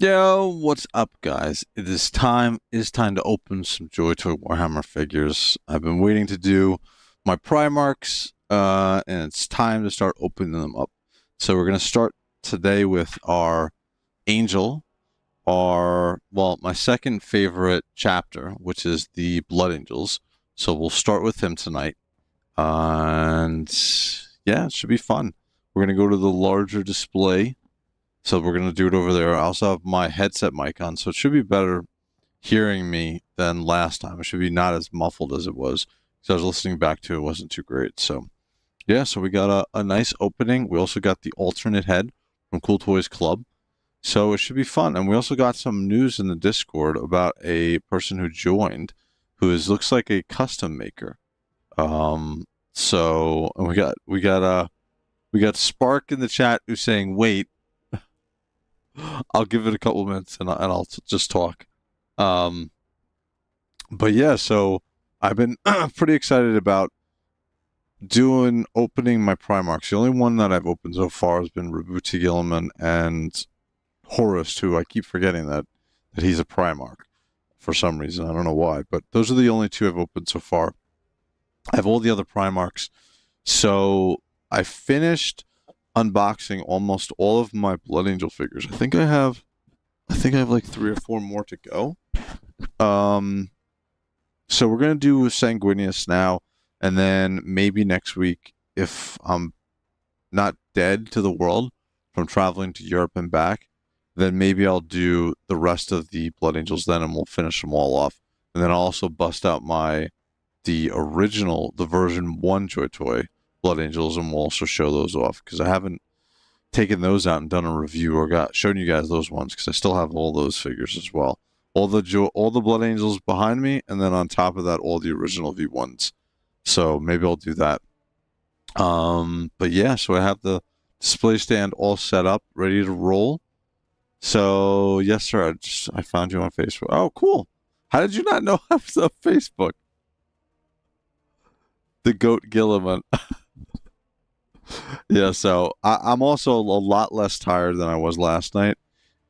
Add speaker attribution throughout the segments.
Speaker 1: Yo, what's up, guys? It is time to open some JOYTOY Warhammer figures. I've been waiting to do my Primarchs, and it's time to start opening them up. So we're gonna start today with our Angel, my second favorite chapter, which is the Blood Angels. So we'll start with him tonight, and yeah, it should be fun. We're gonna go to the larger display, so we're going to do it over there. I also have my headset mic on, so it should be better hearing me than last time. It should be not as muffled as it was. So I was listening back to it, wasn't too great. So yeah, so we got a nice opening. We also got the alternate head from Cool Toys Club. So it should be fun. And we also got some news in the Discord about a person who joined looks like a custom maker. So and we got Spark in the chat who's saying, wait, I'll give it a couple minutes and I'll just talk. But yeah, so I've been pretty excited about opening my Primarchs. The only one that I've opened so far has been Rabuti Gilliman and Horus, who I keep forgetting that he's a Primarch for some reason. I don't know why, but those are the only two I've opened so far. I have all the other Primarchs. So I finished unboxing almost all of my Blood Angel figures. I think I have like 3 or 4 more to go. So we're gonna do Sanguinius now, and then maybe next week, if I'm not dead to the world from traveling to Europe and back, then maybe I'll do the rest of the Blood Angels then, and we'll finish them all off. And then I'll also bust out the version 1 JOYTOY Blood Angels, and we'll also show those off, because I haven't taken those out and done a review or shown you guys those ones, because I still have all those figures as well. All the Blood Angels behind me, and then on top of that, all the original V1s. So maybe I'll do that. But yeah, so I have the display stand all set up, ready to roll. So yes, sir. I found you on Facebook. Oh, cool. How did you not know I was on Facebook? The Goat Gilliman. Yeah, so I'm also a lot less tired than I was last night.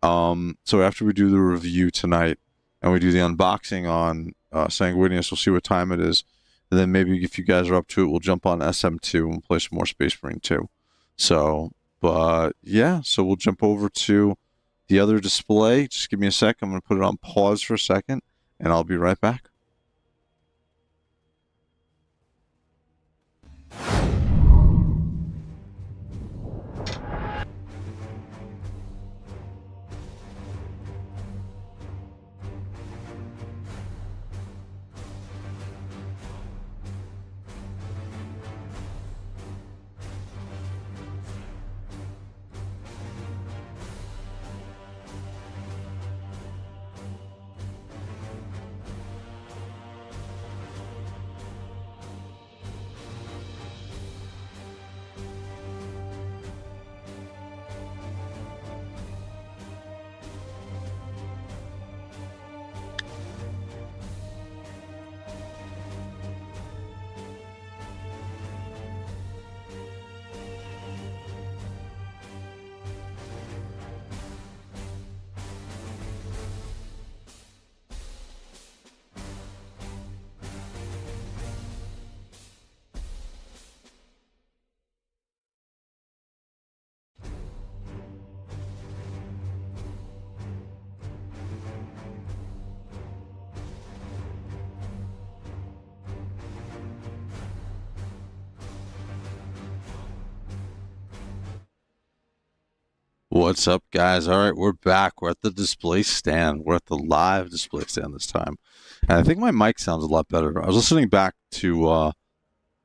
Speaker 1: So after we do the review tonight and we do the unboxing on Sanguinius, we'll see what time it is. And then maybe if you guys are up to it, we'll jump on SM2 and play some more Space Marine 2. So, but yeah, so we'll jump over to the other display. Just give me a sec. I'm going to put it on pause for a second, and I'll be right back. What's up, guys? All right, we're back. We're at the display stand. We're at the live display stand this time. And I think my mic sounds a lot better. I was listening back to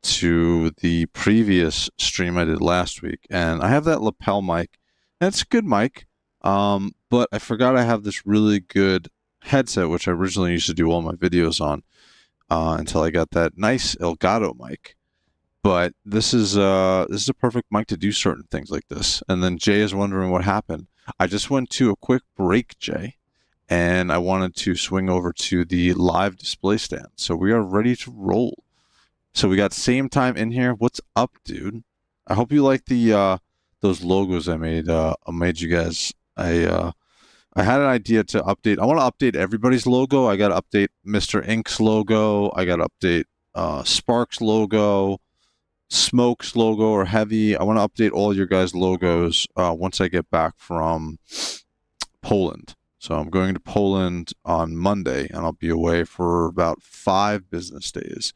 Speaker 1: the previous stream I did last week, and I have that lapel mic. And it's a good mic, but I forgot I have this really good headset, which I originally used to do all my videos on, until I got that nice Elgato mic. But this is a perfect mic to do certain things like this. And then Jay is wondering what happened. I just went to a quick break, Jay, and I wanted to swing over to the live display stand. So we are ready to roll. So we got same time in here. What's up, dude? I hope you like the those logos I made. I made you guys a I had an idea to update. I want to update everybody's logo. I got to update Mr. Ink's logo. I got to update Sparks logo, Smoke's logo, or Heavy. I want to update all your guys' logos once I get back from Poland. So I'm going to Poland on Monday, and I'll be away for about 5 business days.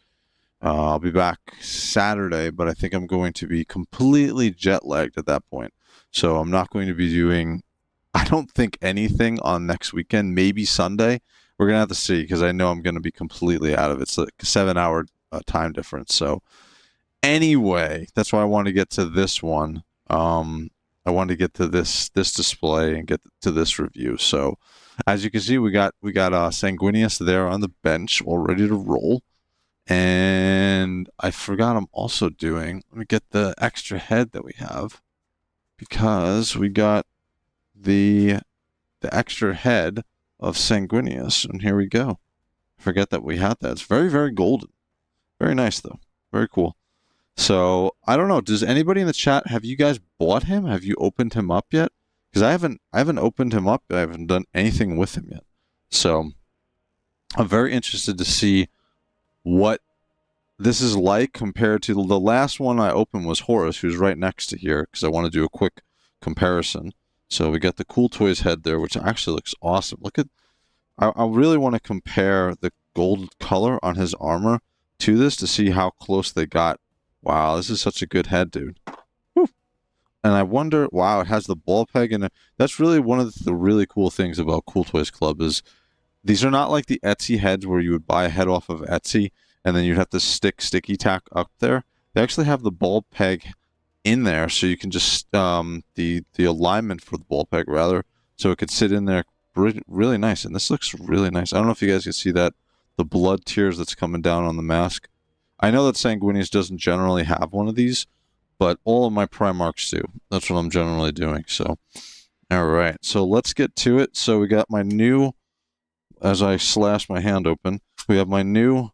Speaker 1: I'll be back Saturday, but I think I'm going to be completely jet-lagged at that point. So I'm not going to be doing, I don't think, anything on next weekend, maybe Sunday. We're going to have to see, because I know I'm going to be completely out of it. It's like a 7-hour time difference. So anyway, that's why I want to get to this one. I wanted to get to this display and get to this review. So as you can see, we got Sanguinius there on the bench, all ready to roll. And I forgot I'm also doing, let me get the extra head that we have, because we got the extra head of Sanguinius, and here we go. Forget that we had that. It's very, very golden. Very nice though. Very cool. So I don't know. Does anybody in the chat, have you guys bought him? Have you opened him up yet? Because I haven't opened him up. I haven't done anything with him yet. So I'm very interested to see what this is like compared to the last one I opened was Horus, who's right next to here, because I want to do a quick comparison. So we got the Cool Toys head there, which actually looks awesome. Look at, I really want to compare the gold color on his armor to this to see how close they got. Wow, this is such a good head, dude. Whew. And I wonder, wow, it has the ball peg in it. That's really one of the really cool things about Cool Toys Club is these are not like the Etsy heads where you would buy a head off of Etsy and then you'd have to stick sticky tack up there. They actually have the ball peg in there, so you can just the alignment for the ball peg rather, so it could sit in there really nice. And this looks really nice. I don't know if you guys can see that, the blood tears that's coming down on the mask. I know that Sanguinius doesn't generally have one of these, but all of my Primarchs do. That's what I'm generally doing. So, all right. So let's get to it. So we got my new, as I slash my hand open, we have my new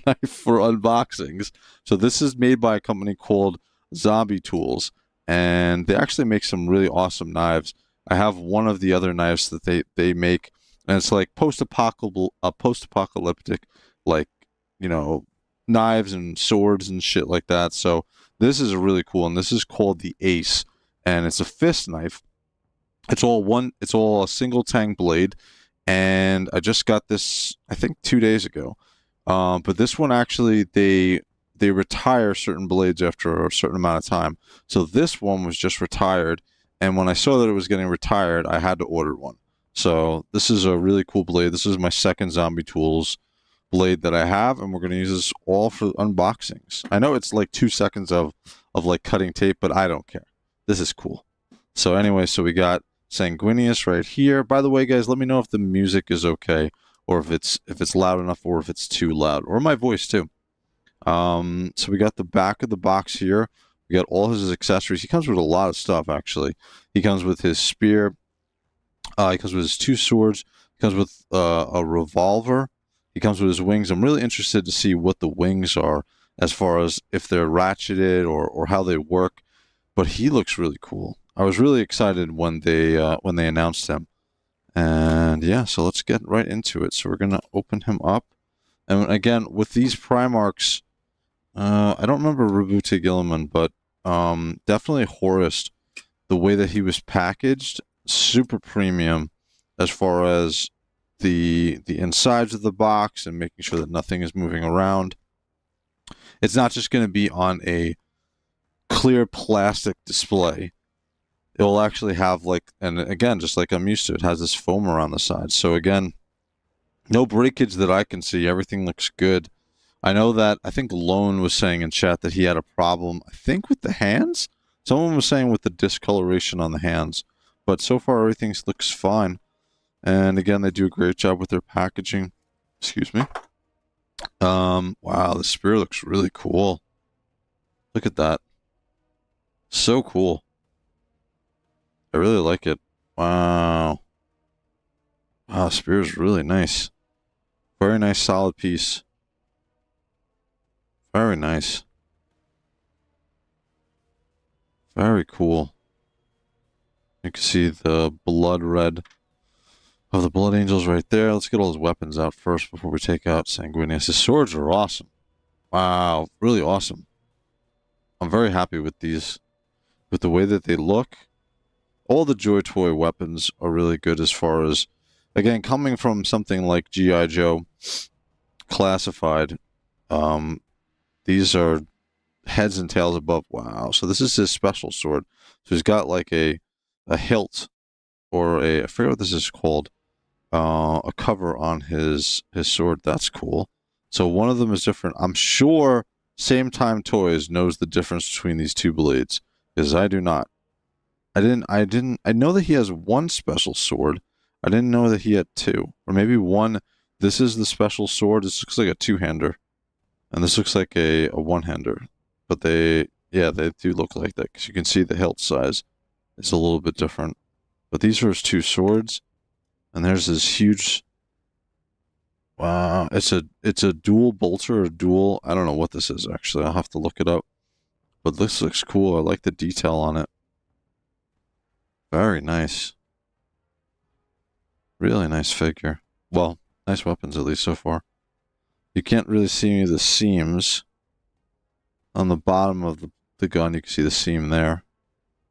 Speaker 1: knife for unboxings. So this is made by a company called Zombie Tools, and they actually make some really awesome knives. I have one of the other knives that they make, and it's like post-apocalyptic, like, you know, knives and swords and shit like that. So this is really cool, and this is called the Ace, and it's a fist knife. It's all a single tang blade, and I just got this, I think, 2 days ago. But this one actually, they retire certain blades after a certain amount of time. So this one was just retired, and when I saw that it was getting retired, I had to order one. So this is a really cool blade. This is my second Zombie Tools blade that I have, and we're going to use this all for unboxings. I know it's like 2 seconds of like cutting tape, but I don't care. This is cool. So anyway, so we got Sanguinius right here. By the way, guys, let me know if the music is okay, or if it's loud enough, or if it's too loud, or my voice too. So we got the back of the box here. We got all his accessories. He comes with a lot of stuff, actually. He comes with his spear. He comes with his 2 swords. He comes with a revolver. He comes with his wings. I'm really interested to see what the wings are, as far as if they're ratcheted or how they work. But he looks really cool. I was really excited when they announced him. And yeah, so let's get right into it. So we're gonna open him up. And again, with these Primarchs, I don't remember Rabute Gilliman, but definitely Horus, the way that he was packaged, super premium as far as the insides of the box and making sure that nothing is moving around. It's not just going to be on a clear plastic display. It will actually have, like, and again, just like I'm used to, it has this foam around the side. So again, no breakage that I can see. Everything looks good. I know that, I think Lone was saying in chat that he had a problem, I think, with the hands? Someone was saying with the discoloration on the hands. But so far, everything looks fine. And again, they do a great job with their packaging. Excuse me. Wow, the spear looks really cool. Look at that. So cool. I really like it. Wow. Wow, spear is really nice. Very nice, solid piece. Very nice. Very cool. You can see the blood red of the Blood Angels right there. Let's get all his weapons out first before we take out Sanguinius. His swords are awesome. Wow, really awesome. I'm very happy with these, with the way that they look. All the JOYTOY weapons are really good as far as, again, coming from something like G.I. Joe Classified. These are heads and tails above. Wow. So this is his special sword. So he's got like a hilt, or I forget what this is called. A cover on his sword. That's cool. So one of them is different. I'm sure Same Time Toys knows the difference between these two blades, because I do not. I know that he has one special sword. I didn't know that he had two. Or maybe one. This is the special sword. This looks like a two-hander. And this looks like a one-hander. But they do look like that, because you can see the hilt size is a little bit different. But these are his two swords. And there's this huge... Wow, it's a dual bolter, or dual... I don't know what this is, actually. I'll have to look it up. But this looks cool. I like the detail on it. Very nice. Really nice figure. Well, nice weapons, at least so far. You can't really see any of the seams. On the bottom of the gun, you can see the seam there.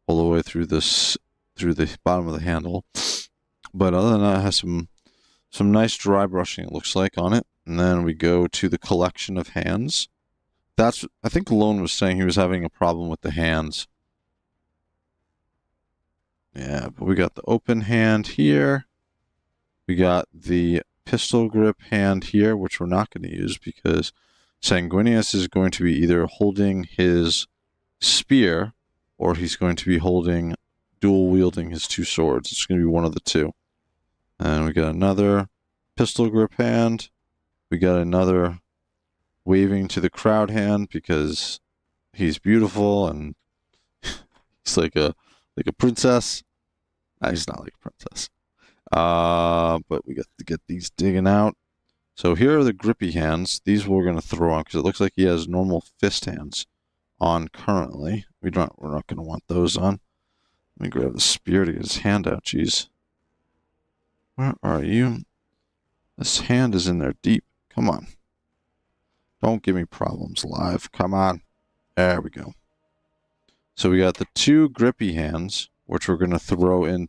Speaker 1: All the way through this, through the bottom of the handle. But other than that, it has some nice dry brushing, it looks like, on it. And then we go to the collection of hands. That's, I think Lone was saying he was having a problem with the hands. Yeah, but we got the open hand here. We got the pistol grip hand here, which we're not going to use because Sanguinius is going to be either holding his spear or he's going to be holding, dual wielding his two swords. It's going to be one of the two. And we got another pistol grip hand. We got another waving to the crowd hand because he's beautiful and he's like a princess. He's not like a princess. But we got to get these digging out. So here are the grippy hands. These we're going to throw on because it looks like he has normal fist hands on currently. We're not going to want those on. Let me grab the spear to get his hand out. Jeez. Where are you? This hand is in there deep. Come on. Don't give me problems live. Come on. There we go. So we got the two grippy hands, which we're going to throw on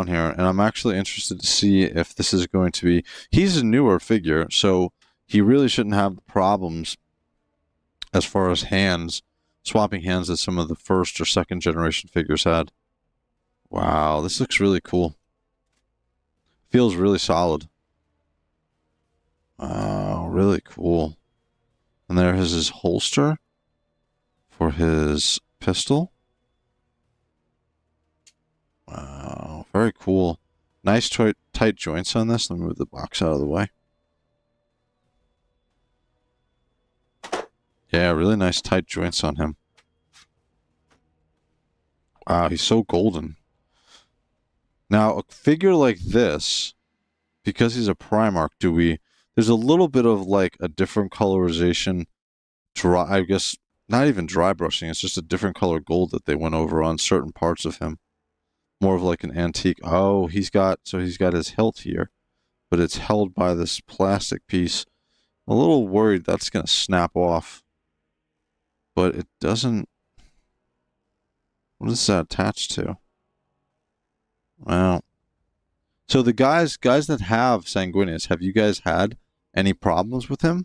Speaker 1: here. And I'm actually interested to see if this is going to be... He's a newer figure, so he really shouldn't have the problems as far as hands, swapping hands that some of the first or second generation figures had. Wow, this looks really cool. Feels really solid. Wow, really cool. And there is his holster for his pistol. Wow, very cool. Nice tight joints on this. Let me move the box out of the way. Yeah, really nice tight joints on him. Wow, he's so golden. Now, a figure like this, because he's a Primarch, there's a little bit of like a different colorization, I guess, not even dry brushing, it's just a different color gold that they went over on certain parts of him. More of like an antique. Oh, he's got his hilt here, but it's held by this plastic piece. I'm a little worried that's going to snap off, but it doesn't. What is that attached to? Wow. So the guys that have Sanguinius, have you guys had any problems with him?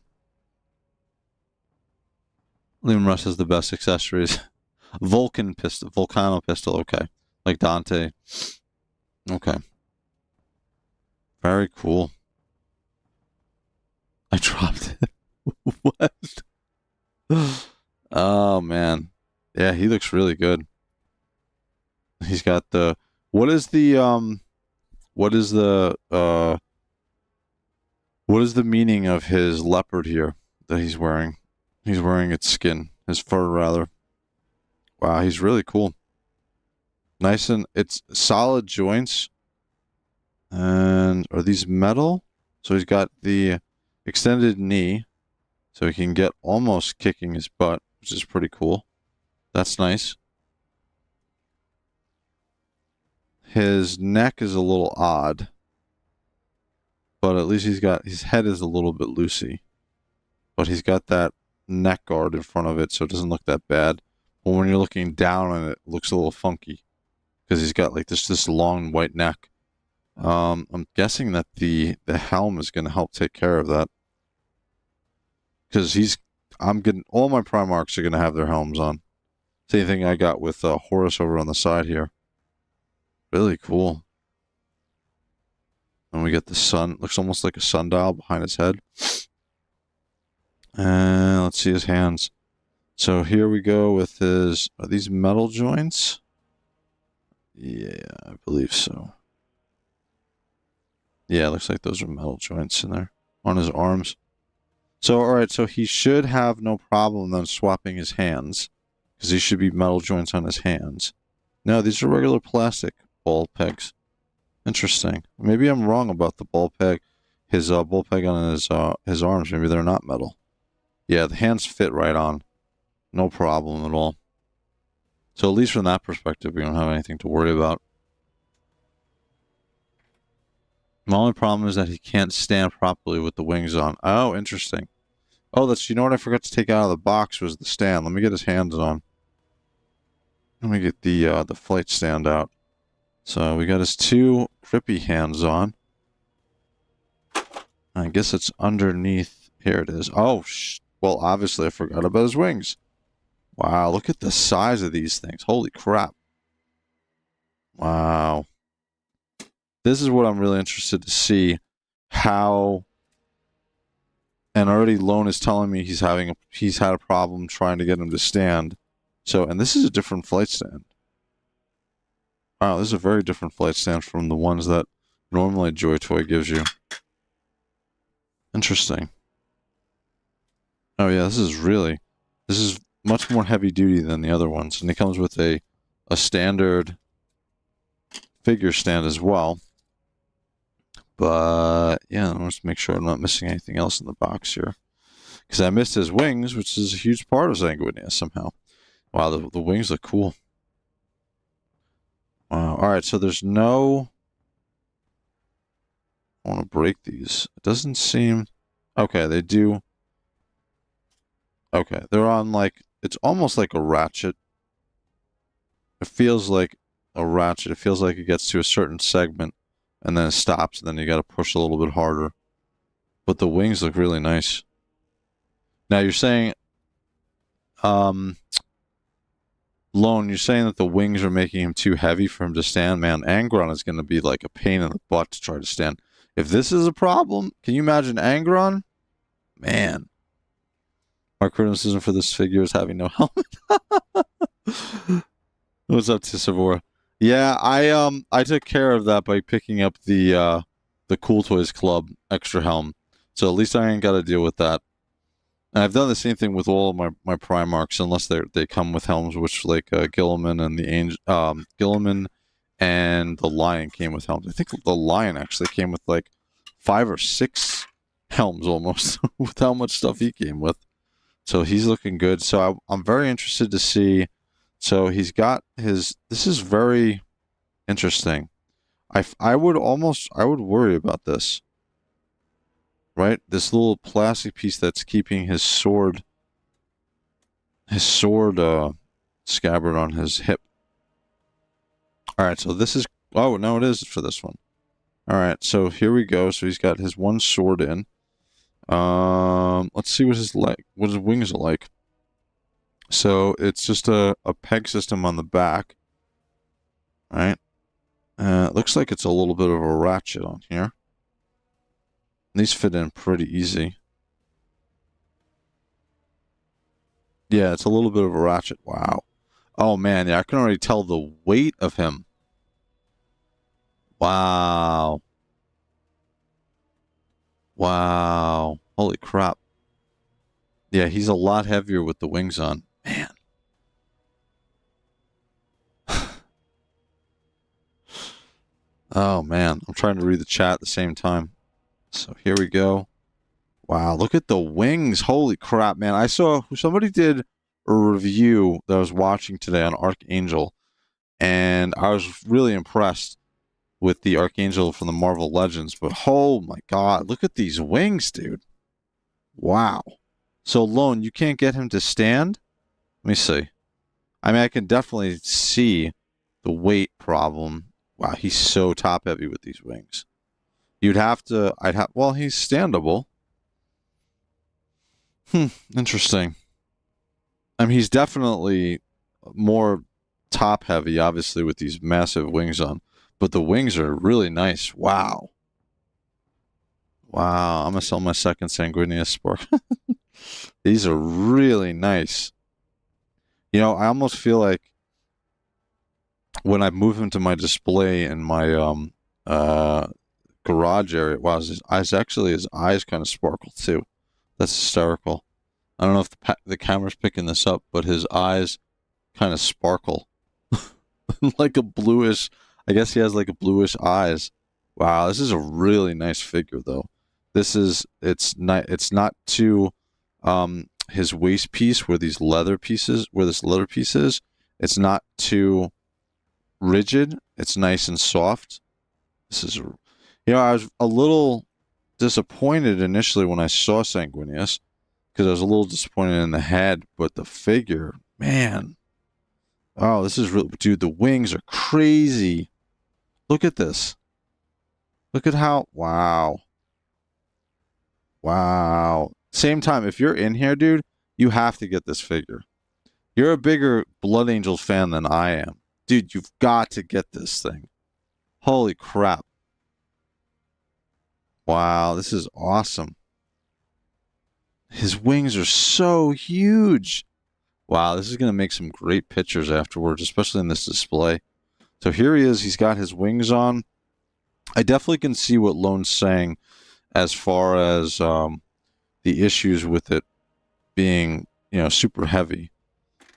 Speaker 1: Liam Russ has the best accessories. Volcano pistol, okay. Like Dante. Okay. Very cool. I dropped it. What? Oh, man. Yeah, he looks really good. He's got the... What is the meaning of his leopard here that he's wearing? He's wearing its skin. His fur, rather. Wow, he's really cool. Nice, and it's solid joints. And are these metal? So he's got the extended knee, so he can get almost kicking his butt, which is pretty cool. That's nice. His neck is a little odd. But at least his head is a little bit loosey. But he's got that neck guard in front of it, so it doesn't look that bad. But when you're looking down on it, it looks a little funky. Because he's got like this long white neck. I'm guessing that the helm is going to help take care of that. Because all my Primarchs are going to have their helms on. Same thing I got with Horus over on the side here. Really cool. And we get the sun. Looks almost like a sundial behind his head. And let's see his hands. So here we go with his... Are these metal joints? Yeah, I believe so. Yeah, it looks like those are metal joints in there. On his arms. So, alright, so he should have no problem then swapping his hands. Because these should be metal joints on his hands. No, these are regular plastic ball pegs. Interesting. Maybe I'm wrong about the ball peg. His ball peg on his arms. Maybe they're not metal. Yeah, the hands fit right on. No problem at all. So at least from that perspective, we don't have anything to worry about. My only problem is that he can't stand properly with the wings on. Oh, interesting. Oh, you know what I forgot to take out of the box was the stand. Let me get his hands on. Let me get the flight stand out. So we got his two grippy hands on. I guess it's underneath. Here it is. Oh, well, obviously I forgot about his wings. Wow, look at the size of these things. Holy crap. Wow. This is what I'm really interested to see. How... And already Lone is telling me he's had a problem trying to get him to stand. So, and this is a different flight stand. Wow, this is a very different flight stand from the ones that normally JOYTOY gives you. Interesting. Oh yeah, this is much more heavy duty than the other ones. And it comes with a standard figure stand as well. But yeah, I want to make sure I'm not missing anything else in the box here. Because I missed his wings, which is a huge part of Sanguinius somehow. Wow, the wings look cool. Wow. Alright, so there's no... I want to break these. It doesn't seem... Okay, they do... Okay, they're on like... It's almost like a ratchet. It feels like a ratchet. It feels like it gets to a certain segment and then it stops and then you got to push a little bit harder. But the wings look really nice. Now you're saying... Lone, you're saying that the wings are making him too heavy for him to stand? Man, Angron is going to be like a pain in the butt to try to stand. If this is a problem, can you imagine Angron? Man. My criticism for this figure is having no helmet. What's up, Tisavora? Yeah, I took care of that by picking up the Cool Toys Club extra helm. So at least I ain't got to deal with that. And I've done the same thing with all of my Primarchs, unless they come with helms, which like Gilliman and Gilliman and the Lion came with helms. I think the Lion actually came with like 5 or 6 helms almost with how much stuff he came with. So he's looking good. So I'm very interested to see. So he's got his. This is very interesting. I would worry about this. Right? This little plastic piece that's keeping his sword scabbard on his hip. Alright, so this is... Oh, no, it is for this one. Alright, so here we go. So he's got his one sword in. Let's see what his wings are like. So it's just a peg system on the back. Alright. It looks like it's a little bit of a ratchet on here. These fit in pretty easy. Yeah, it's a little bit of a ratchet. Wow. Oh, man. Yeah, I can already tell the weight of him. Wow. Wow. Holy crap. Yeah, he's a lot heavier with the wings on. Man. Oh, man. I'm trying to read the chat at the same time. So here we go. Wow, look at the wings. Holy crap, man. I saw somebody did a review that I was watching today on Archangel, and I was really impressed. with the Archangel from the Marvel Legends. But oh my god, look at these wings, dude. Wow. So Lone, you can't get him to stand? Let me see. I mean, I can definitely see the weight problem. Wow, he's so top heavy with these wings. You'd have to, well, he's standable. Interesting. I mean, he's definitely more top heavy, obviously, with these massive wings on. But the wings are really nice. Wow. Wow, I'm going to sell my second Sanguinius Spark. These are really nice. You know, I almost feel like when I move him to my display in my garage area, wow, his eyes kind of sparkle too. That's hysterical. I don't know if the camera's picking this up, but his eyes kind of sparkle. Like a bluish, I guess he has like a bluish eyes. Wow, this is a really nice figure though. It's not too his waist piece where this leather piece is, it's not too rigid. It's nice and soft. This is, you know, I was a little disappointed initially when I saw Sanguinius because I was a little disappointed in the head, but the figure, man. Oh, this is really, dude, the wings are crazy. Look at this. Look at how, wow. Wow. Same time, if you're in here, dude, you have to get this figure. You're a bigger Blood Angels fan than I am. Dude, you've got to get this thing. Holy crap. Wow, this is awesome. His wings are so huge. Wow, this is going to make some great pictures afterwards, especially in this display. So here he is. He's got his wings on. I definitely can see what Lone's saying as far as the issues with it being, you know, super heavy.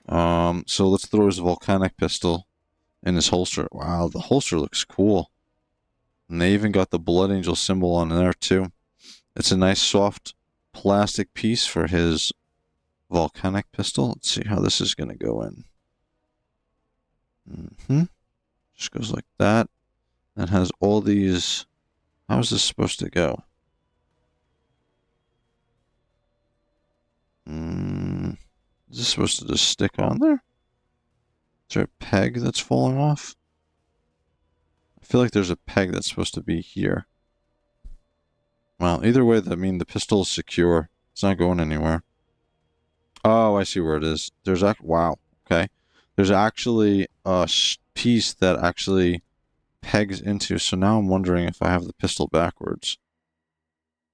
Speaker 1: So let's throw his volcanic pistol in his holster. Wow, the holster looks cool. And they even got the Blood Angel symbol on there too. It's a nice soft plastic piece for his volcanic pistol. Let's see how this is going to go in. Just goes like that. And has all these. How is this supposed to go? Is this supposed to just stick on there? Is there a peg that's falling off? I feel like there's a peg that's supposed to be here. Well, either way, I mean, the pistol is secure. It's not going anywhere. Oh, I see where it is. There's wow. Okay. There's actually a piece that actually pegs into. So now I'm wondering if I have the pistol backwards.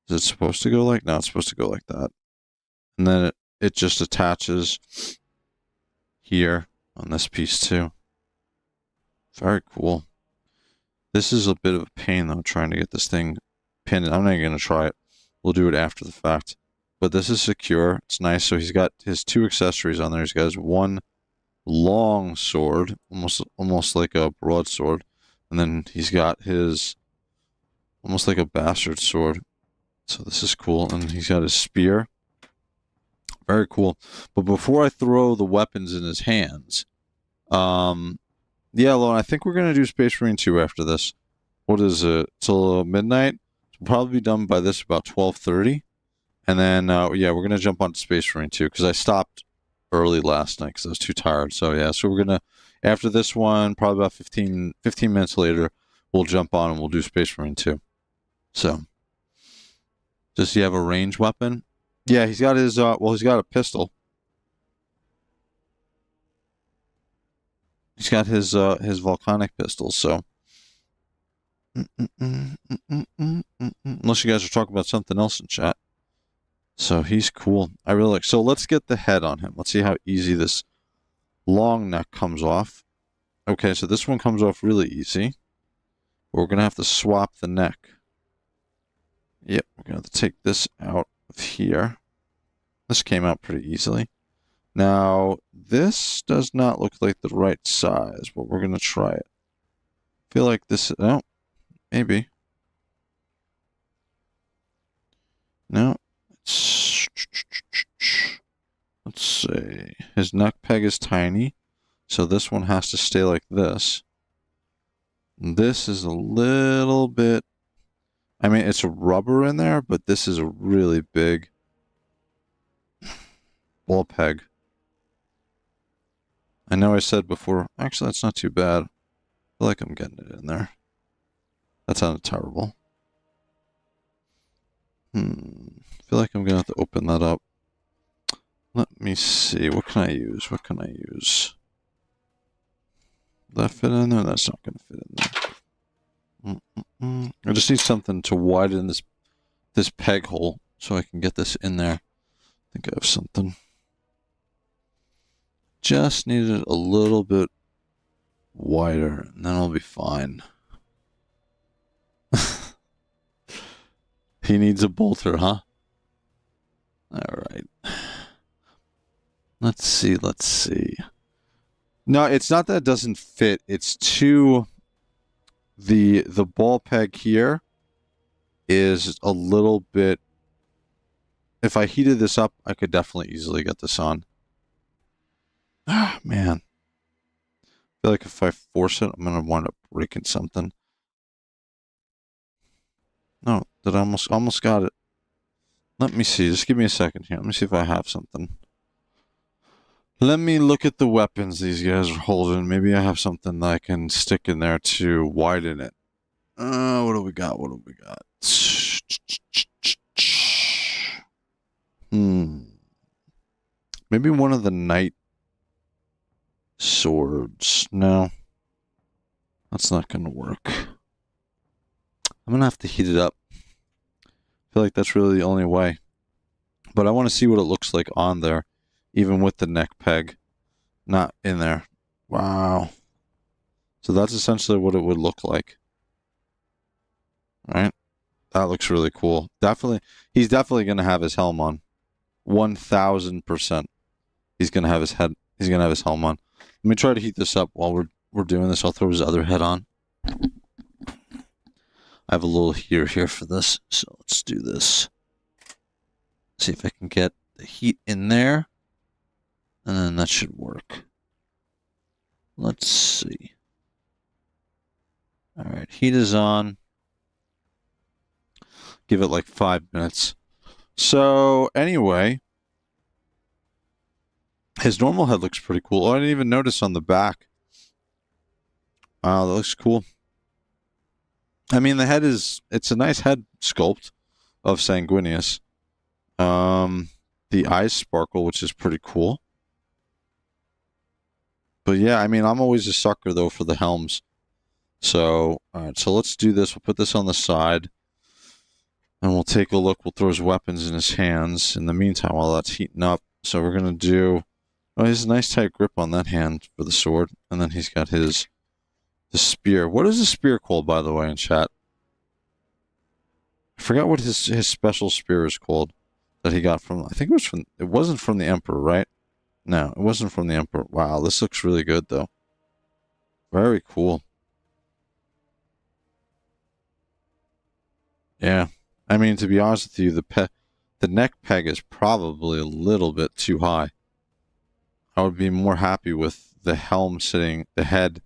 Speaker 1: Is it supposed to go like? No, it's supposed to go like that. And then it just attaches here on this piece too. Very cool. This is a bit of a pain though, trying to get this thing pinned. I'm not going to try it. We'll do it after the fact. But this is secure. It's nice. So he's got his two accessories on there. He's got his one long sword, almost like a broadsword. And then he's got his almost like a bastard sword. So this is cool. And he's got his spear. Very cool. But before I throw the weapons in his hands, yeah, Lone, I think we're going to do Space Marine 2 after this. What is it? Till midnight? We'll probably be done by this about 12:30. And then, yeah, we're going to jump onto Space Marine 2 because I stopped early last night because I was too tired. So, yeah, so we're going to, after this one, probably about 15 minutes later, we'll jump on and we'll do Space Marine 2. So, does he have a range weapon? Yeah, he's got his, well, he's got a pistol. He's got his volcanic pistol, so. Unless you guys are talking about something else in chat. So he's cool. I really like. So let's get the head on him. Let's see how easy this long neck comes off. Okay, so this one comes off really easy. We're going to have to swap the neck. Yep, we're going to have to take this out of here. This came out pretty easily. Now, this does not look like the right size, but we're going to try it. I feel like this... Oh, maybe. No. Let's see. His neck peg is tiny, so this one has to stay like this. This is a little bit, I mean, it's a rubber in there, but this is a really big ball peg. I know I said before, actually, that's not too bad. I feel like I'm getting it in there. That sounded terrible. I feel like I'm going to have to open that up. Let me see. What can I use? What can I use? Does that fit in there? That's not going to fit in there. I just need something to widen this peg hole so I can get this in there. I think I have something. Just need it a little bit wider, and then I'll be fine. He needs a bolter, huh? Alright. Let's see, let's see. No, it's not that it doesn't fit. It's the ball peg here is a little bit... If I heated this up, I could definitely easily get this on. Ah, man. I feel like if I force it, I'm going to wind up breaking something. No, that I almost got it. Let me see. Just give me a second here. Let me see if I have something. Let me look at the weapons these guys are holding. Maybe I have something that I can stick in there to widen it. What do we got? What do we got? Maybe one of the knight swords. No. That's not going to work. I'm going to have to heat it up. I feel like that's really the only way. But I want to see what it looks like on there, even with the neck peg not in there. Wow. So that's essentially what it would look like. All right? That looks really cool. Definitely. He's definitely going to have his helm on. 1000%. He's going to have his head. He's going to have his helm on. Let me try to heat this up while we're doing this. I'll throw his other head on. I have a little heater here for this, so let's do this. See if I can get the heat in there, and then that should work. Let's see. All right, heat is on. Give it like 5 minutes. So anyway, his normal head looks pretty cool. Oh, I didn't even notice on the back. Wow, that looks cool. I mean, the head it's a nice head sculpt of Sanguinius. The eyes sparkle, which is pretty cool. But yeah, I mean, I'm always a sucker, though, for the helms. So, all right, so let's do this. We'll put this on the side. And we'll take a look. We'll throw his weapons in his hands in the meantime while that's heating up. So we're going to do... Oh, he has a nice tight grip on that hand for the sword. And then he's got the spear. What is the spear called, by the way, in chat? I forgot what his special spear is called that he got from... I think it was from... It wasn't from the Emperor, right? No, it wasn't from the Emperor. Wow, this looks really good, though. Very cool. Yeah. I mean, to be honest with you, the neck peg is probably a little bit too high. I would be more happy with the helm sitting, the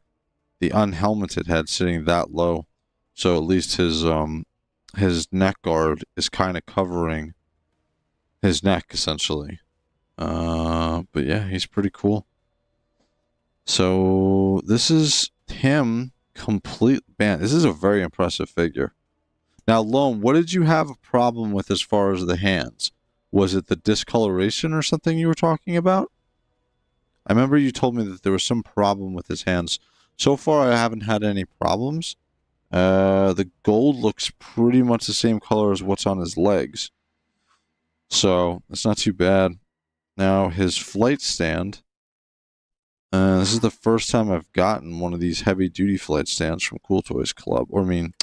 Speaker 1: unhelmeted head sitting that low. So at least his neck guard is kind of covering his neck, essentially. But yeah, he's pretty cool. So this is him complete. Man, this is a very impressive figure. Now, Loam, what did you have a problem with as far as the hands? Was it the discoloration or something you were talking about? I remember you told me that there was some problem with his hands. So far, I haven't had any problems. The gold looks pretty much the same color as what's on his legs. So, it's not too bad. Now, his flight stand. This is the first time I've gotten one of these heavy-duty flight stands from Cool Toys Club. Or, I mean...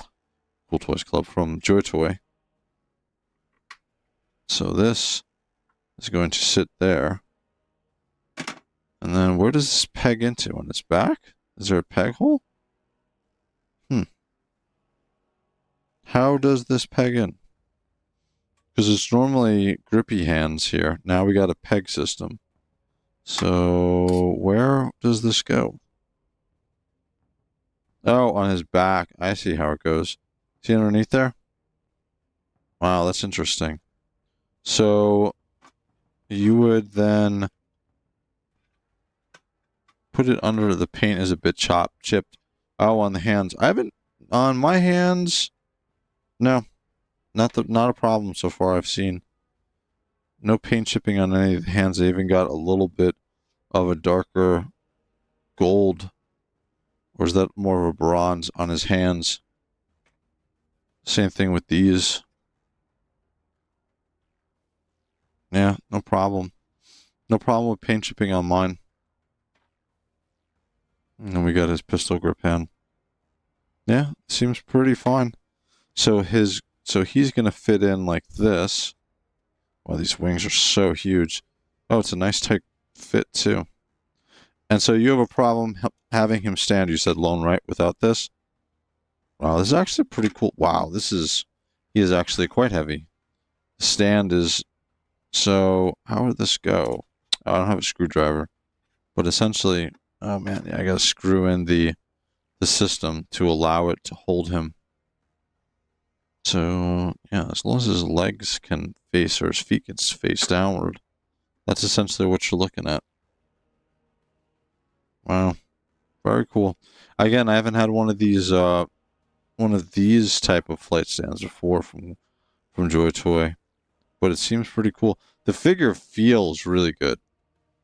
Speaker 1: Cool Toys Club from JOYTOY. So this is going to sit there. And then where does this peg into? On its back? Is there a peg hole? How does this peg in? Because it's normally grippy hands here. Now we got a peg system. So where does this go? Oh, on his back. I see how it goes. See underneath there? Wow, that's interesting. So you would then put it under the paint is a bit chipped. Oh, on the hands. I haven't on my hands. No, not a problem so far. I've seen no paint chipping on any of the hands. They even got a little bit of a darker gold, or is that more of a bronze on his hands? Same thing with these. Yeah, no problem. No problem with paint chipping on mine. And we got his pistol grip hand. Yeah, seems pretty fine. So he's gonna fit in like this. Wow, these wings are so huge. Oh, it's a nice tight fit too. And so you have a problem having him stand, you said, Lone, right, without this? Wow, this is actually pretty cool. Wow, he is actually quite heavy. The stand is, so how would this go? I don't have a screwdriver, but essentially, oh man, yeah, I gotta screw in the system to allow it to hold him. So, yeah, as long as his legs can face, or his feet can face downward, that's essentially what you're looking at. Wow. Very cool. Again, I haven't had one of these type of flight stands before from JOYTOY, but it seems pretty cool. The figure feels really good.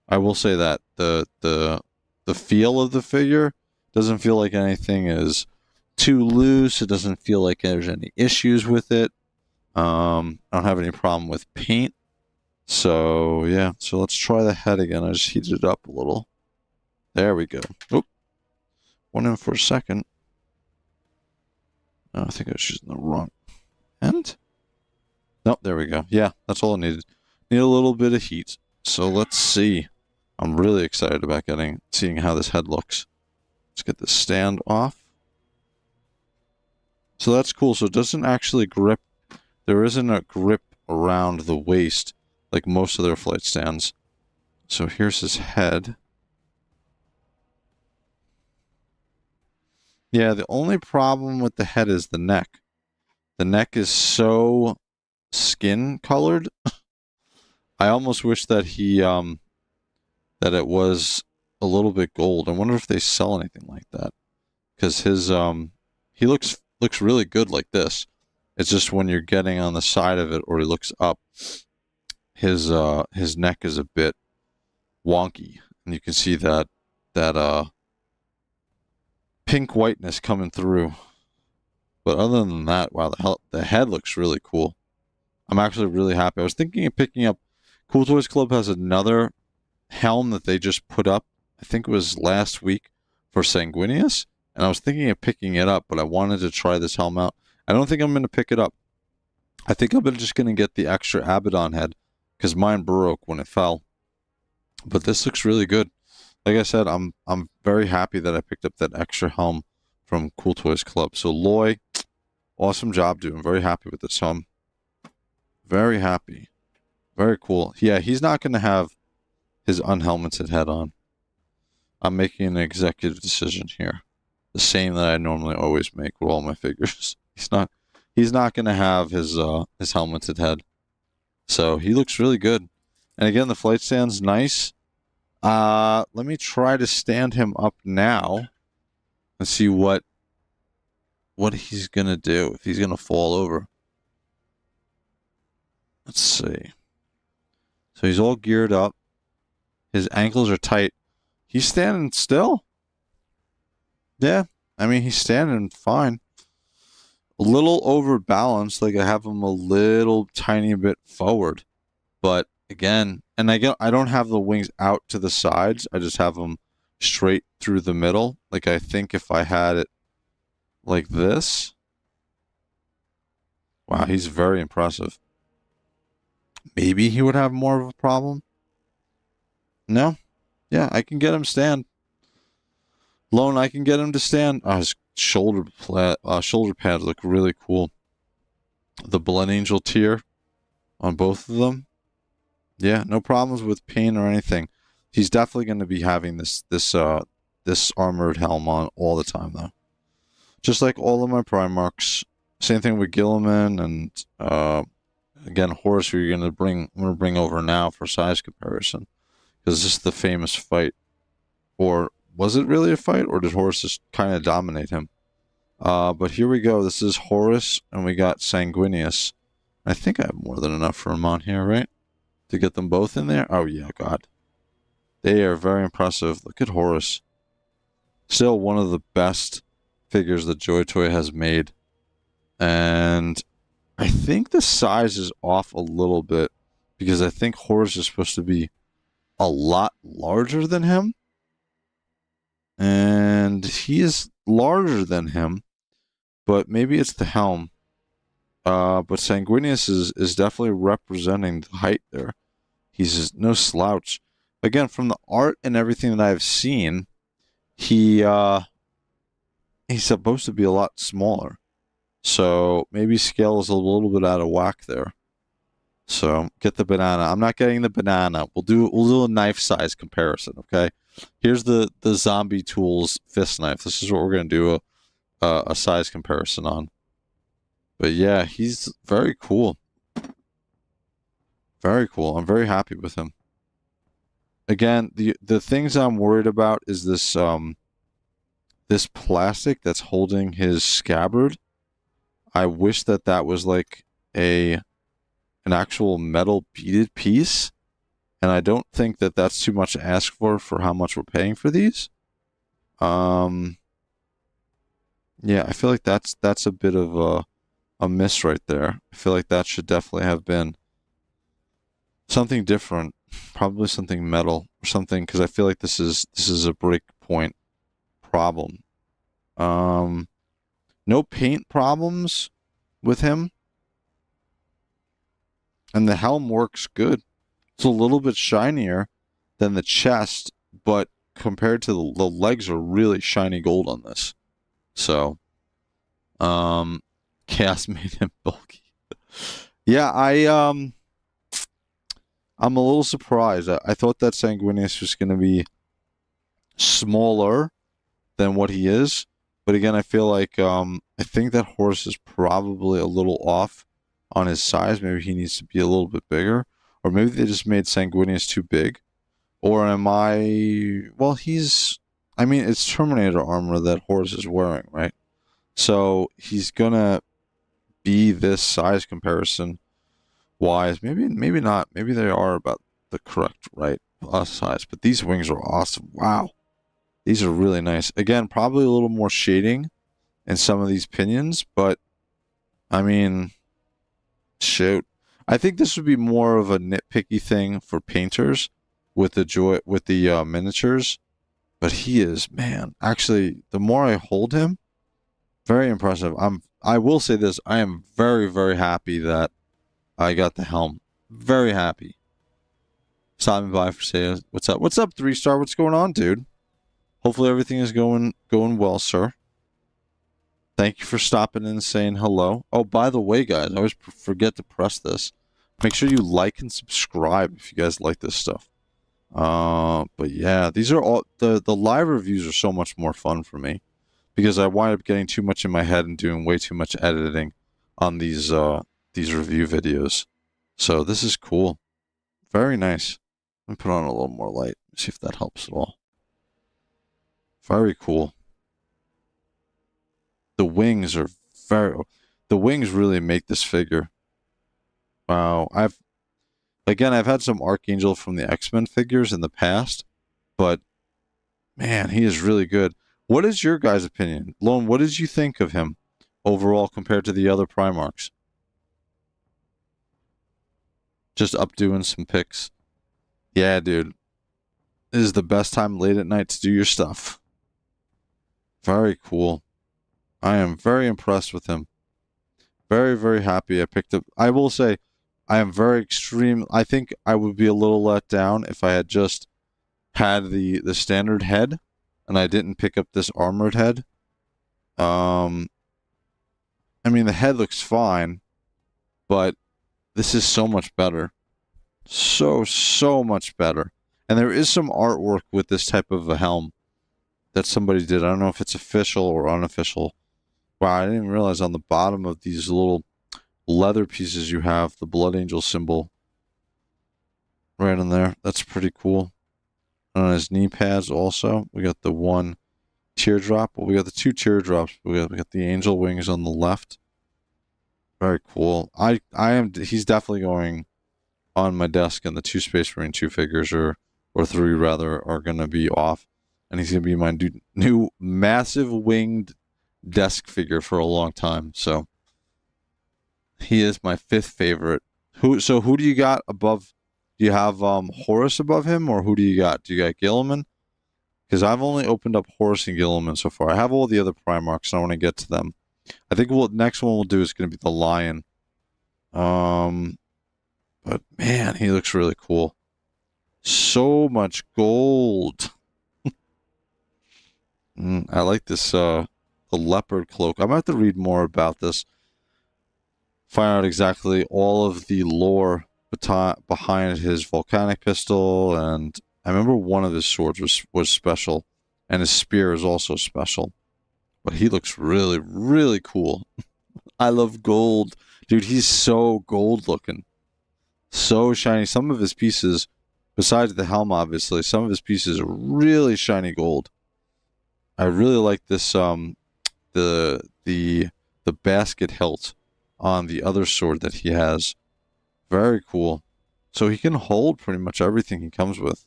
Speaker 1: I will say that the feel of the figure doesn't feel like anything is too loose. It doesn't feel like there's any issues with it. I don't have any problem with paint. So yeah, so let's try the head again. I just heated it up a little. There we go. Oop. Went in for a second. Oh, I think I was using the wrong end. Nope, there we go. Yeah, that's all I needed. Need a little bit of heat. So let's see. I'm really excited about seeing how this head looks. Let's get the stand off. So that's cool. So it doesn't actually grip. There isn't a grip around the waist like most of their flight stands. So here's his head. Yeah, the only problem with the head is the neck. The neck is so skin colored. I almost wish that that it was a little bit gold. I wonder if they sell anything like that. Because his he looks really good like this. It's just when you're getting on the side of it or he looks up, his neck is a bit wonky. And you can see that pink whiteness coming through. But other than that, wow, the head looks really cool. I'm actually really happy. I was thinking of picking up. Cool Toys Club has another helm that they just put up. I think it was last week for Sanguinius. And I was thinking of picking it up, but I wanted to try this helm out. I don't think I'm going to pick it up. I think I'm just going to get the extra Abaddon head because mine broke when it fell. But this looks really good. Like I said, I'm very happy that I picked up that extra helm from Cool Toys Club. So Loy, awesome job, dude. I'm very happy with this helm. Very happy. Very cool. Yeah, he's not going to have his unhelmeted head on. I'm making an executive decision here. The same that I normally always make with all my figures. He's not going to have his helmeted head. So he looks really good. And again, the flight stand's nice. Let me try to stand him up now and see what he's going to do, if he's going to fall over. Let's see. So he's all geared up. His ankles are tight. He's standing still. Yeah, I mean, he's standing fine. A little overbalanced, like I have him a little tiny bit forward. But again, and I don't have the wings out to the sides. I just have them straight through the middle. Like I think if I had it like this. Wow, he's very impressive. Maybe he would have more of a problem. No. Yeah, I can get him stand. Lone, I can get him to stand. Oh, his shoulder pads look really cool. The Blood Angel tier on both of them. Yeah, no problems with paint or anything. He's definitely going to be having this armored helm on all the time, though. just like all of my Primarchs. Same thing with Gilliman and again Horus, who I'm gonna bring over now for size comparison, because this is the famous fight. Or was it really a fight, or did Horus just kind of dominate him? But here we go. This is Horus, and we got Sanguinius. I think I have more than enough for him on here, right? To get them both in there? Oh, yeah, God. They are very impressive. Look at Horus. Still one of the best figures that JOYTOY has made. And I think the size is off a little bit, because I think Horus is supposed to be a lot larger than him. And he is larger than him, but maybe it's the helm. But Sanguinius is definitely representing the height there. He's no slouch. Again, from the art and everything that I've seen, he's supposed to be a lot smaller. So maybe scale is a little bit out of whack there. So get the banana. I'm not getting the banana. We'll do a knife size comparison, okay? Here's the Zombie Tools fist knife. This is what we're gonna do a size comparison on. But yeah, he's very cool. Very cool. I'm very happy with him. Again, the things I'm worried about is this this plastic that's holding his scabbard. I wish that was like an actual metal beaded piece, and I don't think that that's too much to ask for how much we're paying for these. Yeah, I feel like that's a bit of a miss right there. I feel like that should definitely have been something different, probably something metal or something, because I feel like this is a break point problem. No paint problems with him, and the helm works good. It's a little bit shinier than the chest, but compared to the legs are really shiny gold on this. So, Chaos made him bulky. Yeah, I'm a little surprised. I thought that Sanguinius was going to be smaller than what he is, but again, I feel like I think that Horus is probably a little off on his size. Maybe he needs to be a little bit bigger, or maybe they just made Sanguinius too big. Or am I? Well, I mean, it's Terminator armor that Horus is wearing, right? So he's gonna be this size comparison wise. Maybe not. Maybe they are about the correct right size. But these wings are awesome. Wow, these are really nice. Again, probably a little more shading in some of these pinions, but I mean, shoot, I think this would be more of a nitpicky thing for painters with the miniatures. But he is, man, actually, the more I hold him, very impressive. I will say this, I am very, very happy that I got the helm. Very happy. Stopping by for say, what's up? What's up, 3-star? What's going on, dude? Hopefully everything is going well, sir. Thank you for stopping in and saying hello. Oh, by the way, guys, I always forget to press this. Make sure you like and subscribe if you guys like this stuff. But yeah, these are all the live reviews are so much more fun for me, because I wind up getting too much in my head and doing way too much editing on these review videos. So this is cool. Very nice. Let me put on a little more light. See if that helps at all. Very cool. The wings are the wings really make this figure. Wow. I've had some Archangel from the X-Men figures in the past, but man, he is really good. What is your guys' opinion? Lone, what did you think of him overall compared to the other Primarchs? Just up doing some picks. Yeah, dude. This is the best time late at night to do your stuff. Very cool. I am very impressed with him. Very, very happy I picked up. I will say, I am very extreme. I think I would be a little let down if I had just had the standard head and I didn't pick up this armored head. I mean, the head looks fine, but this is so much better. So much better. And there is some artwork with this type of a helm that somebody did. I don't know if it's official or unofficial, Wow, I didn't even realize on the bottom of these little leather pieces you have the Blood Angel symbol right in there. That's pretty cool. And on his knee pads also, we got the one teardrop. Well, we got the two teardrops. We got the angel wings on the left. Very cool. He's definitely going on my desk, and the two Space Marine 2 figures, or three rather, are going to be off. And he's going to be my new massive winged desk figure for a long time. So he is my 5th favorite. Who do you got above? Do you have Horus above him, or who do you got? Do you got Gilliman? Because I've only opened up Horus and Gilliman so far. I have all the other Primarchs, and I want to get to them. I think next one we'll do is going to be the Lion. But man, he looks really cool. So much gold. I like this, the leopard cloak. I'm going to have to read more about this. Find out exactly all of the lore behind his volcanic pistol, and I remember one of his swords was special, and his spear is also special. But he looks really, really cool. I love gold. Dude, he's so gold looking. So shiny. Some of his pieces, besides the helm, obviously, some of his pieces are really shiny gold. I really like this, the basket hilt on the other sword that he has. Very cool. So he can hold pretty much everything he comes with,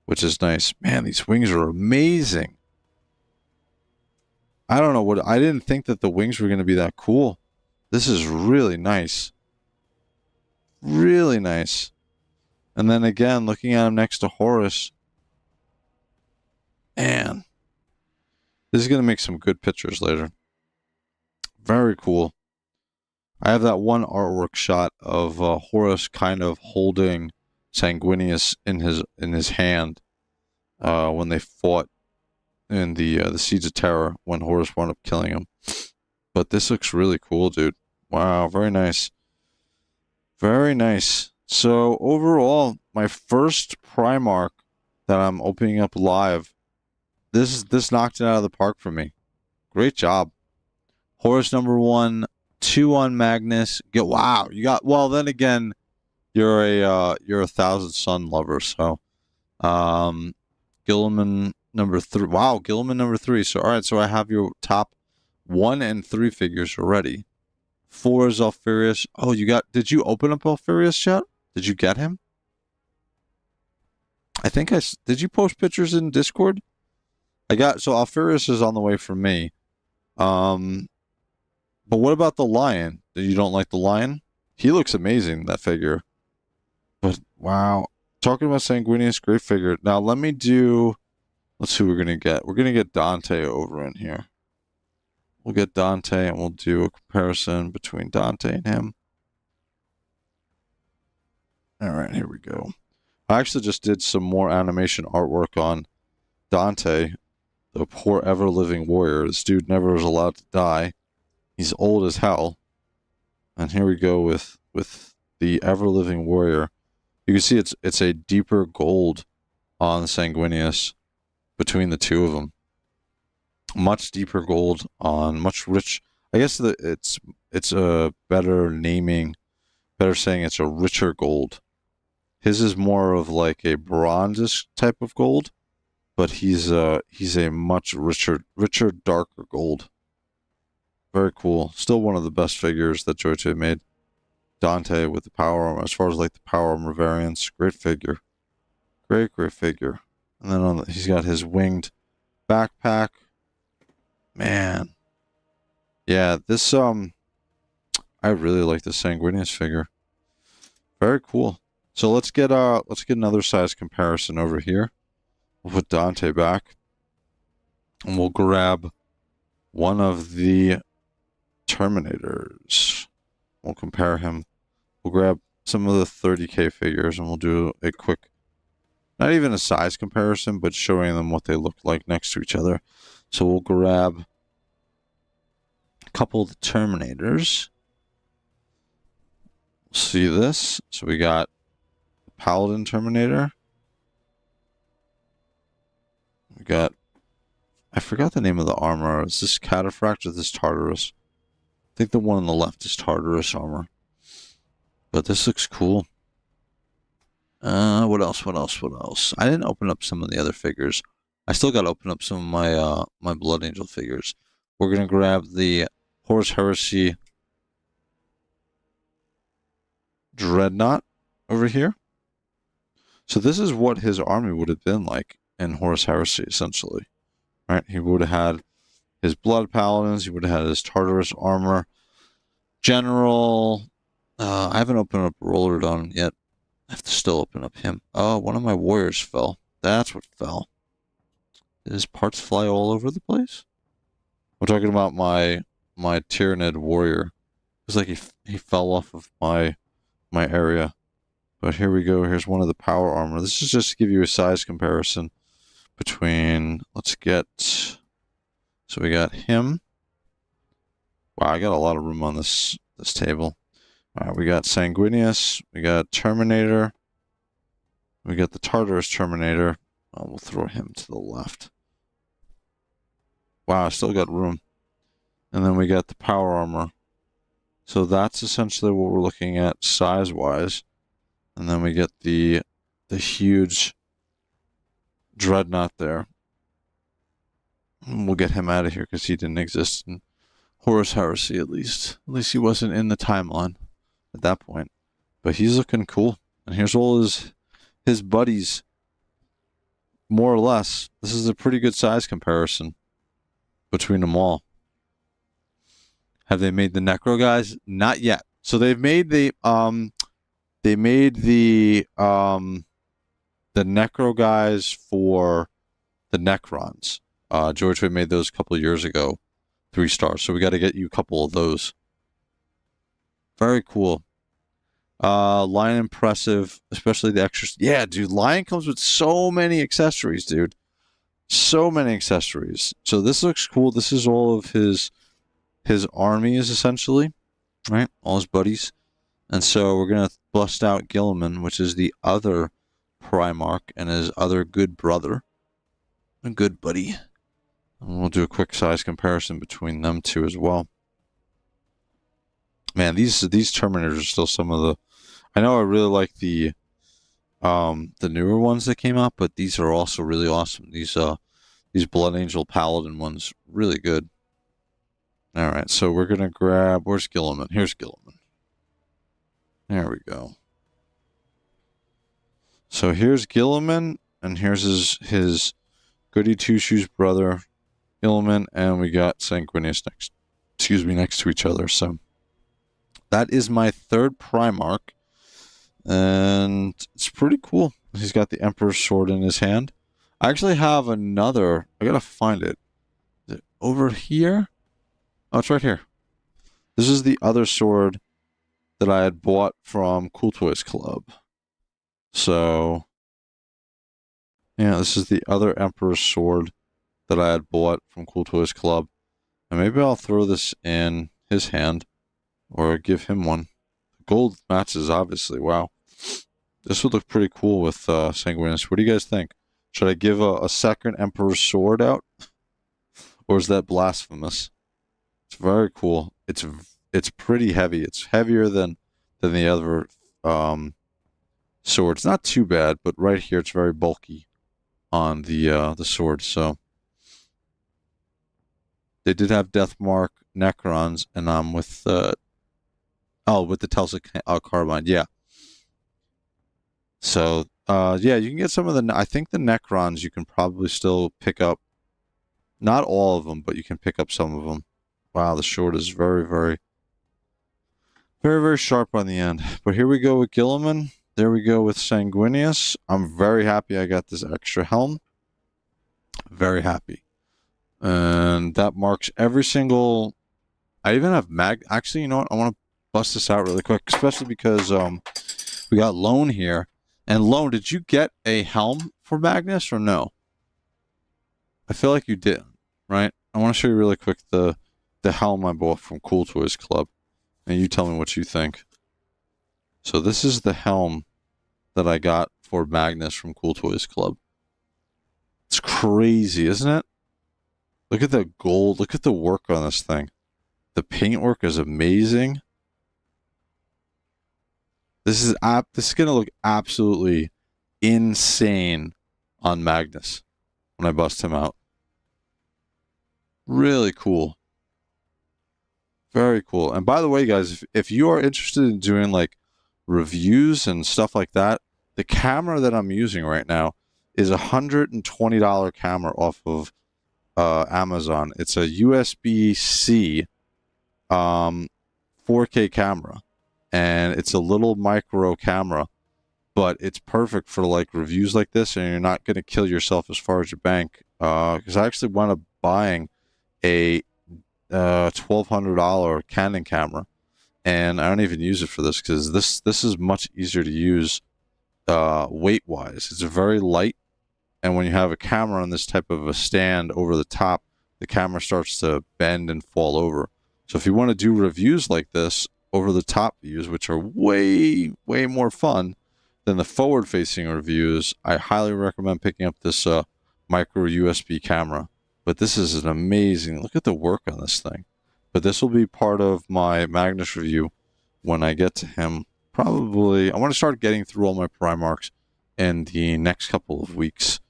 Speaker 1: which is nice. Man, these wings are amazing. I don't know I didn't think that the wings were going to be that cool. This is really nice. Really nice. And then again, looking at him next to Horus. Man. This is going to make some good pictures later. Very cool. I have that one artwork shot of Horus kind of holding Sanguinius in his hand when they fought in the Siege of Terror, when Horus wound up killing him. But this looks really cool, dude. Wow, very nice. Very nice. So overall, my first Primarch that I'm opening up live, this knocked it out of the park for me. Great job. Horus number 1, 2 on Magnus. Wow, you got, well, then again, you're a Thousand Sun lover, so Gilliman number 3. Wow, Gilliman number 3. So all right, so I have your top 1 and 3 figures already. 4 is Alfarius. Oh, did you open up Alfarius yet? Did you get him? I think did you post pictures in Discord? So Alfarius is on the way for me. But what about the Lion? You don't like the Lion? He looks amazing, that figure. But wow. Talking about Sanguinius, great figure. Now let's see who we're gonna get. We're gonna get Dante over in here. We'll get Dante and we'll do a comparison between Dante and him. Alright, here we go. I actually just did some more animation artwork on Dante, the poor ever-living warrior. This dude never was allowed to die. He's old as hell. And here we go with the ever-living warrior. You can see it's a deeper gold on Sanguinius between the two of them. Much deeper gold on much rich. I guess it's a better naming, better saying it's a richer gold. His is more of like a bronze type of gold, but he's a much richer, darker gold. Very cool. Still one of the best figures that JOYTOY made. Dante with the power armor. As far as like the power armor variants, great figure. Great figure. And then he's got his winged backpack. Man. Yeah, this I really like the Sanguinius figure. Very cool. So let's get another size comparison over here. We'll put Dante back. And we'll grab one of the Terminators. We'll compare him. We'll grab some of the 30k figures and we'll do a quick, not even a size comparison, but showing them what they look like next to each other. So we'll grab a couple of the Terminators. See this? So we got the Paladin Terminator. We got, I forgot the name of the armor. Is this Cataphract or this Tartarus? I think the one on the left is Tartarus armor. But this looks cool. What else? What else? What else? I didn't open up some of the other figures. I still got to open up some of my my Blood Angel figures. We're gonna grab the Horus Heresy Dreadnought over here. So this is what his army would have been like in Horus Heresy, essentially. Right? He would have had his Blood Paladins. He would have had his Tartarus armor. General. I haven't opened up Rollerdon yet. I have to still open up him. Oh, one of my warriors fell. That's what fell. Did his parts fly all over the place? I'm talking about my Tyranid warrior. It's like he fell off of my area. But here we go. Here's one of the power armor. This is just to give you a size comparison between. Let's get. So we got him. Wow, I got a lot of room on this table. All right, we got Sanguinius, we got Terminator, we got the Tartarus Terminator. Oh, we'll throw him to the left. Wow, I still got room. And then we got the power armor. So that's essentially what we're looking at size-wise. And then we get the huge Dreadnought there. And we'll get him out of here because he didn't exist in Horus Heresy at least. At least he wasn't in the timeline at that point. But he's looking cool. And here's all his buddies. More or less. This is a pretty good size comparison between them all. Have they made the Necro guys? Not yet. So they've made the Necro guys for the Necrons. JOYTOY made those a couple of years ago. 3 stars. So we got to get you a couple of those. Very cool. Lion impressive, especially the extras. Yeah, dude, Lion comes with so many accessories, dude. So many accessories. So this looks cool. This is all of his armies, essentially. Right? All his buddies. And so we're going to bust out Guilliman, which is the other Primarch and his other good brother. A good buddy. And we'll do a quick size comparison between them two as well. Man, these Terminators are still some of the. I know I really like the newer ones that came out, but these are also really awesome. These Blood Angel Paladin ones, really good. All right, so we're gonna grab. Where's Guilliman? Here's Guilliman. There we go. So here's Guilliman, and here's his goody two shoes brother, Guilliman, and we got Sanguinius next. Excuse me, next to each other. So that is my third Primarch, and it's pretty cool. He's got the Emperor's sword in his hand. I actually have another. I gotta find it. Is it over here? Oh, it's right here. This is the other sword that I had bought from Cool Toys Club. So, yeah, this is the other Emperor's sword that I had bought from Cool Toys Club. And maybe I'll throw this in his hand or give him one. Gold matches, obviously. Wow. This would look pretty cool with Sanguinius. What do you guys think? Should I give a second Emperor's sword out? Or is that blasphemous? It's very cool. It's pretty heavy. It's heavier than the other swords. Not too bad, but right here it's very bulky on the sword. So they did have Deathmark Necrons, and I'm with with the Tulsa Carbine. Yeah. So yeah, you can get some of the. I think the Necrons you can probably still pick up. Not all of them, but you can pick up some of them. Wow, the sword is very, very, very, very sharp on the end. But here we go with Guilliman. There we go with Sanguinius. I'm very happy I got this extra helm. Very happy. And that marks every single. I even have Actually, you know what? I want to bust this out really quick, especially because we got Lone here. And Lone, did you get a helm for Magnus or no? I feel like you did, right? I want to show you really quick the helm I bought from Cool Toys Club, and you tell me what you think. So this is the helm that I got for Magnus from Cool Toys Club. It's crazy, isn't it? Look at the gold. Look at the work on this thing. The paintwork is amazing. This is going to look absolutely insane on Magnus when I bust him out. Really cool. Very cool. And by the way, guys, if you are interested in doing like reviews and stuff like that, the camera that I'm using right now is a $120 camera off of Amazon. It's a USB-C 4K camera, and it's a little micro camera, but it's perfect for like reviews like this, and you're not going to kill yourself as far as your bank. Because I actually wound up buying a $1,200 Canon camera, and I don't even use it for this because this is much easier to use weight wise. It's very light, and when you have a camera on this type of a stand over the top, the camera starts to bend and fall over. So if you want to do reviews like this, over the top views, which are way more fun than the forward facing reviews, I highly recommend picking up this micro USB camera. But this is an amazing, look at the work on this thing. But this will be part of my Magnus review when I get to him. Probably, I want to start getting through all my Primarchs in the next couple of weeks.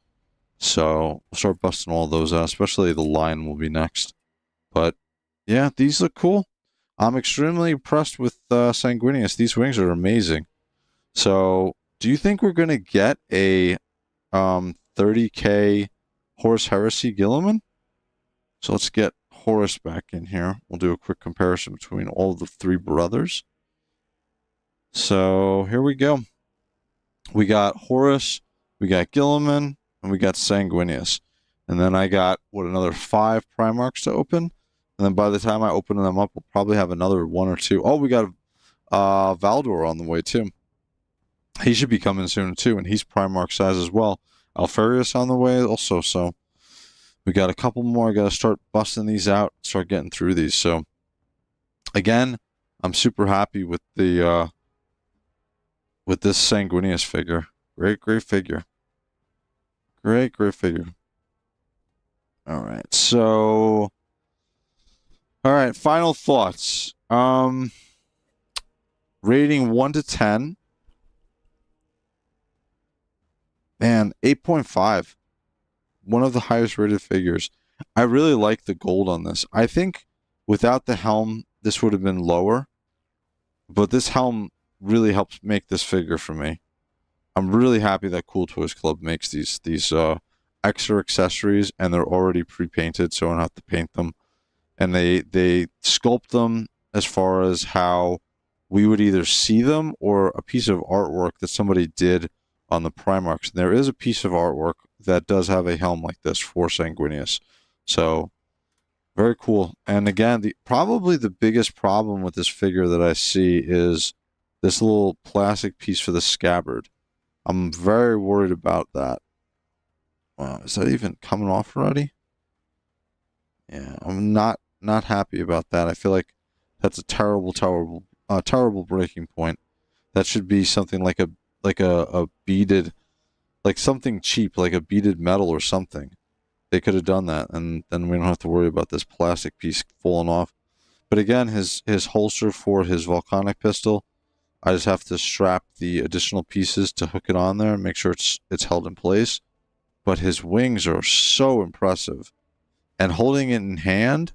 Speaker 1: So we'll start busting all those out, especially the Lion will be next. But yeah, these look cool. I'm extremely impressed with Sanguinius. These wings are amazing. So do you think we're going to get a 30k Horus Heresy Guilliman? So let's get Horus back in here. We'll do a quick comparison between all the three brothers. So here we go. We got Horus, we got Guilliman, and we got Sanguinius. And then I got, what, another 5 Primarchs to open? And then by the time I open them up, we'll probably have another 1 or 2. Oh, we got Valdor on the way, too. He should be coming soon, too, and he's Primarch size as well. Alfarius on the way also, so we got a couple more. I got to start busting these out, start getting through these. So, again, I'm super happy with the with this Sanguinius figure. Great figure. Great figure. All right, so, all right, final thoughts. Rating 1 to 10. Man, 8.5. One of the highest rated figures. I really like the gold on this. I think without the helm, this would have been lower. But this helm really helps make this figure for me. I'm really happy that Cool Toys Club makes these extra accessories, and they're already pre-painted, so I don't have to paint them. And they sculpt them as far as how we would either see them or a piece of artwork that somebody did on the Primarchs. There is a piece of artwork that does have a helm like this for Sanguinius. So, very cool. And again, probably the biggest problem with this figure that I see is this little plastic piece for the scabbard. I'm very worried about that. Wow, is that even coming off already? Yeah, I'm not happy about that. I feel like that's a terrible breaking point. That should be something like a beaded, like something cheap, like a beaded metal or something. They could have done that, and then we don't have to worry about this plastic piece falling off. But again, his holster for his volcanic pistol, I just have to strap the additional pieces to hook it on there and make sure it's held in place. But his wings are so impressive. And holding it in hand,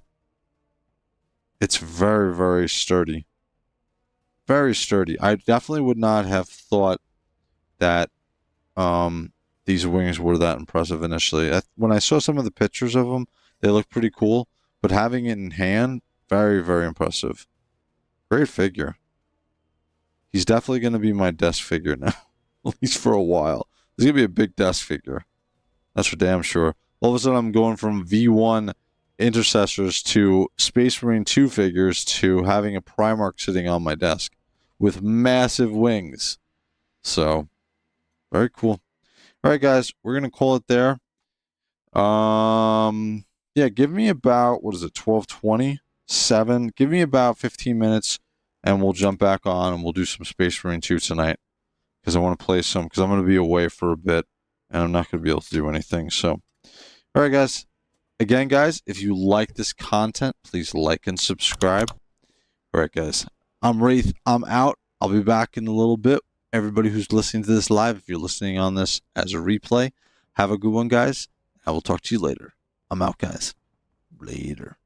Speaker 1: it's very sturdy. Very sturdy. I definitely would not have thought that these wings were that impressive initially. When I saw some of the pictures of them, they look pretty cool. But having it in hand, very impressive. Great figure. He's definitely going to be my desk figure now. At least for a while. He's going to be a big desk figure. That's for damn sure. All of a sudden, I'm going from V1 Intercessors to Space Marine 2 figures to having a Primarch sitting on my desk with massive wings. So, very cool. All right, guys, we're going to call it there. Yeah, give me about, 12:20? 7. Give me about 15 minutes, and we'll jump back on, and we'll do some Space Marine 2 tonight. Because I want to play some, because I'm going to be away for a bit, and I'm not going to be able to do anything. So, all right, guys. Again, guys, if you like this content, please like and subscribe. All right, guys. I'm Wraith. I'm out. I'll be back in a little bit. Everybody who's listening to this live, if you're listening on this as a replay, have a good one, guys. I will talk to you later. I'm out, guys. Later.